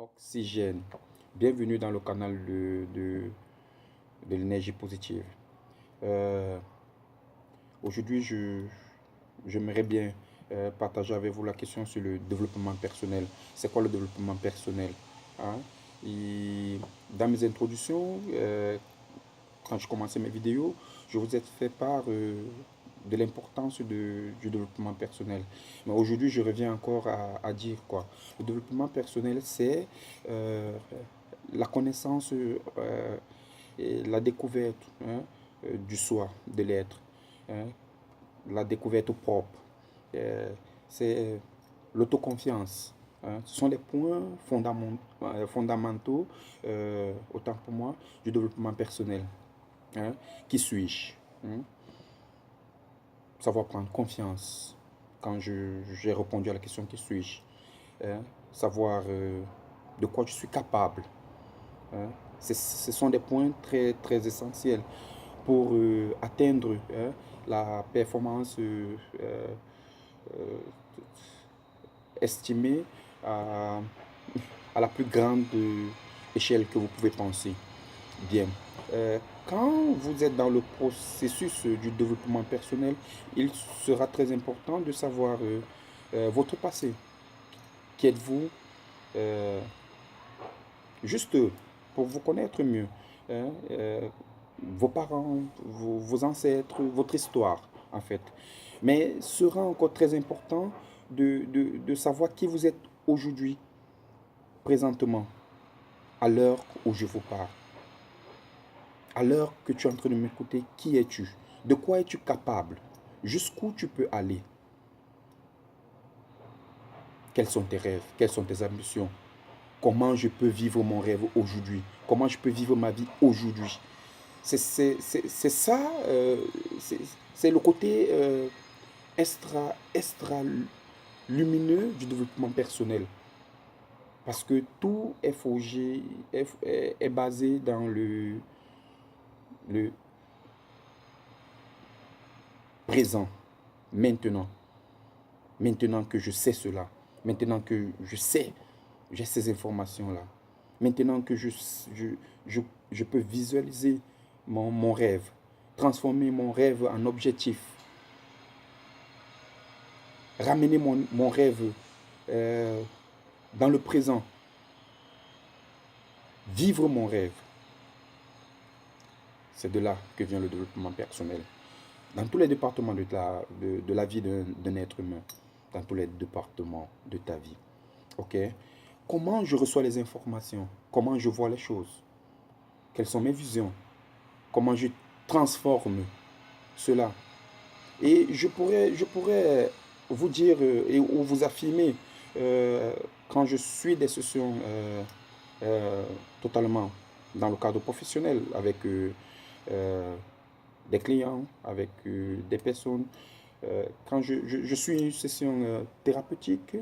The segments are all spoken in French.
Oxygène. Bienvenue dans le canal de l'énergie positive. Euh, Aujourd'hui, j'aimerais bien partager avec vous la question sur le développement personnel. C'est quoi le développement personnel, hein? Et dans mes introductions, quand je commençais mes vidéos, je vous ai fait part de l'importance du développement personnel. Mais aujourd'hui, je reviens encore à dire quoi. Le développement personnel, c'est la connaissance et la découverte, hein, du soi, de l'être, hein, la découverte propre. Euh, c'est l'autoconfiance, hein. Ce sont les points fondamentaux, autant pour moi, du développement personnel. Hein. Qui suis-je? Hein? Savoir prendre confiance quand j'ai répondu à la question qui suis-je? Hein? Savoir de quoi je suis capable. Hein? Ce sont des points très, très essentiels pour atteindre, hein, la performance euh, estimée à la plus grande échelle que vous pouvez penser. Bien. Quand vous êtes dans le processus du développement personnel, il sera très important de savoir votre passé. Qui êtes-vous? euh, Juste pour vous connaître mieux. Hein, vos parents, vos ancêtres, votre histoire, en fait. Mais sera encore très important de savoir qui vous êtes aujourd'hui, présentement, à l'heure où je vous parle. À l'heure que tu es en train de m'écouter, qui es-tu? De quoi es-tu capable? Jusqu'où tu peux aller? Quels sont tes rêves? Quelles sont tes ambitions? Comment je peux vivre mon rêve aujourd'hui? Comment je peux vivre ma vie aujourd'hui? C'est ça, c'est le côté extra lumineux du développement personnel. Parce que tout est forgé, est basé dans le présent, maintenant. Maintenant que je sais cela, maintenant que je sais, j'ai ces informations-là, maintenant que je, je peux visualiser mon rêve, transformer mon rêve en objectif, ramener mon rêve euh, dans le présent, vivre mon rêve. C'est de là que vient le développement personnel. Dans tous les départements de la vie d'un être humain, dans tous les départements de ta vie. Ok? Comment je reçois les informations? Comment je vois les choses? Quelles sont mes visions? Comment je transforme cela? Et je pourrais vous dire ou vous affirmer, euh, quand je suis des sessions euh, totalement dans le cadre professionnel avec euh, des clients, avec des personnes, quand je suis une session thérapeutique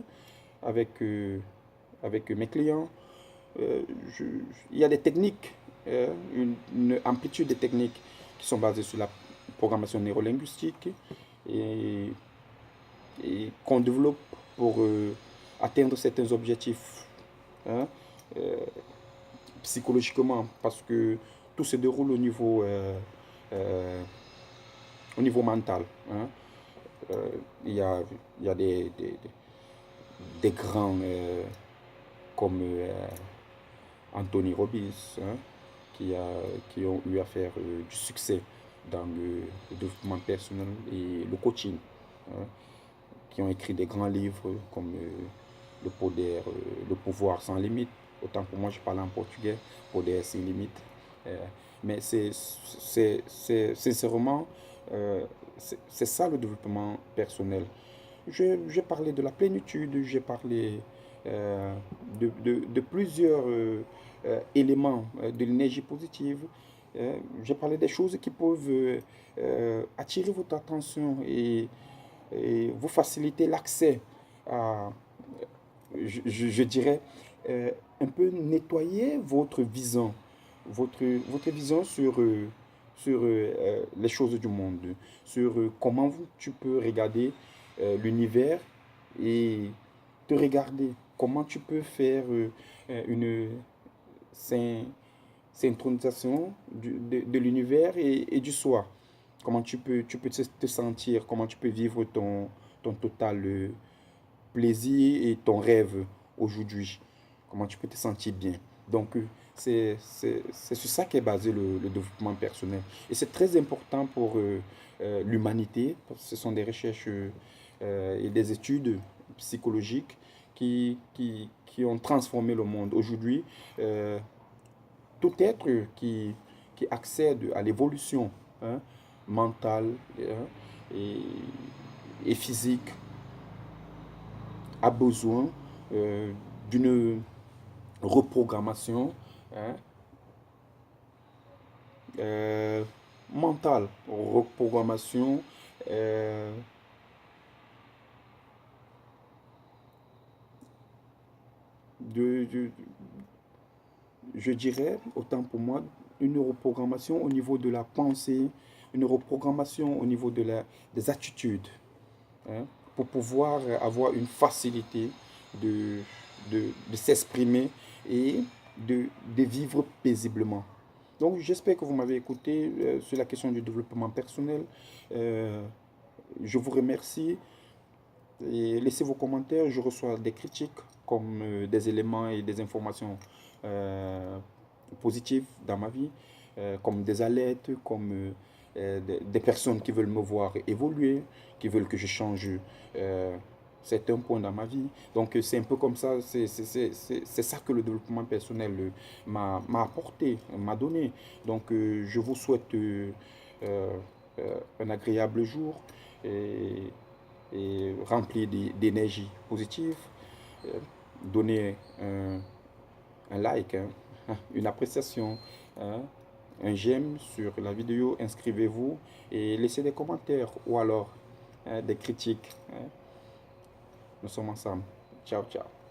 avec, avec mes clients, euh, je- il y a des techniques, une amplitude de techniques qui sont basées sur la programmation neurolinguistique et, et qu'on développe pour atteindre certains objectifs, hein, euh, psychologiquement, parce que tout se déroule euh, au niveau mental. Hein. Euh, il y a, il y a des grands comme Anthony Robbins, hein, qui, a, qui ont eu à faire du succès dans le développement personnel et le coaching, hein, qui ont écrit des grands livres comme le pouvoir sans limite. Autant pour moi, je parle en portugais, Poder sans limite. Euh, mais sincèrement, euh, c'est ça le développement personnel. J'ai parlé de la plénitude, j'ai parlé de plusieurs éléments de l'énergie positive. J'ai parlé des choses qui peuvent attirer votre attention et vous faciliter l'accès à, je dirais, un peu nettoyer votre vision, votre vision sur les choses du monde, sur comment tu peux regarder l'univers et te regarder. comment tu peux faire une synchronisation de l'univers et du soi. Comment tu peux te sentir, comment tu peux vivre ton total plaisir et ton rêve aujourd'hui. Comment tu peux te sentir bien. Donc, c'est sur ça qu'est basé le développement personnel. Et c'est très important pour l'humanité, parce que ce sont des recherches et des études psychologiques qui ont transformé le monde. Aujourd'hui, tout être qui accède à l'évolution, hein, mentale, hein, et, et physique a besoin d'une reprogrammation, hein, euh, mentale, reprogrammation de, je dirais, autant pour moi, une reprogrammation au niveau de la pensée, une reprogrammation au niveau des attitudes, hein, pour pouvoir avoir une facilité de, de s'exprimer et de vivre paisiblement. Donc, j'espère que vous m'avez écouté sur la question du développement personnel. Euh, je vous remercie et laissez vos commentaires. Je reçois des critiques comme des éléments et des informations euh, positives dans ma vie, comme des alertes, comme des personnes qui veulent me voir évoluer, qui veulent que je change certains points dans ma vie. Donc c'est un peu comme ça, c'est ça que le développement personnel m'a apporté, m'a donné. Donc je vous souhaite un agréable jour et rempli d'énergie positive. Euh, Donnez un like, hein, une appréciation, hein, un j'aime sur la vidéo, inscrivez-vous et laissez des commentaires ou alors hein, des critiques. Hein. Nous sommes ensemble. Ciao, ciao.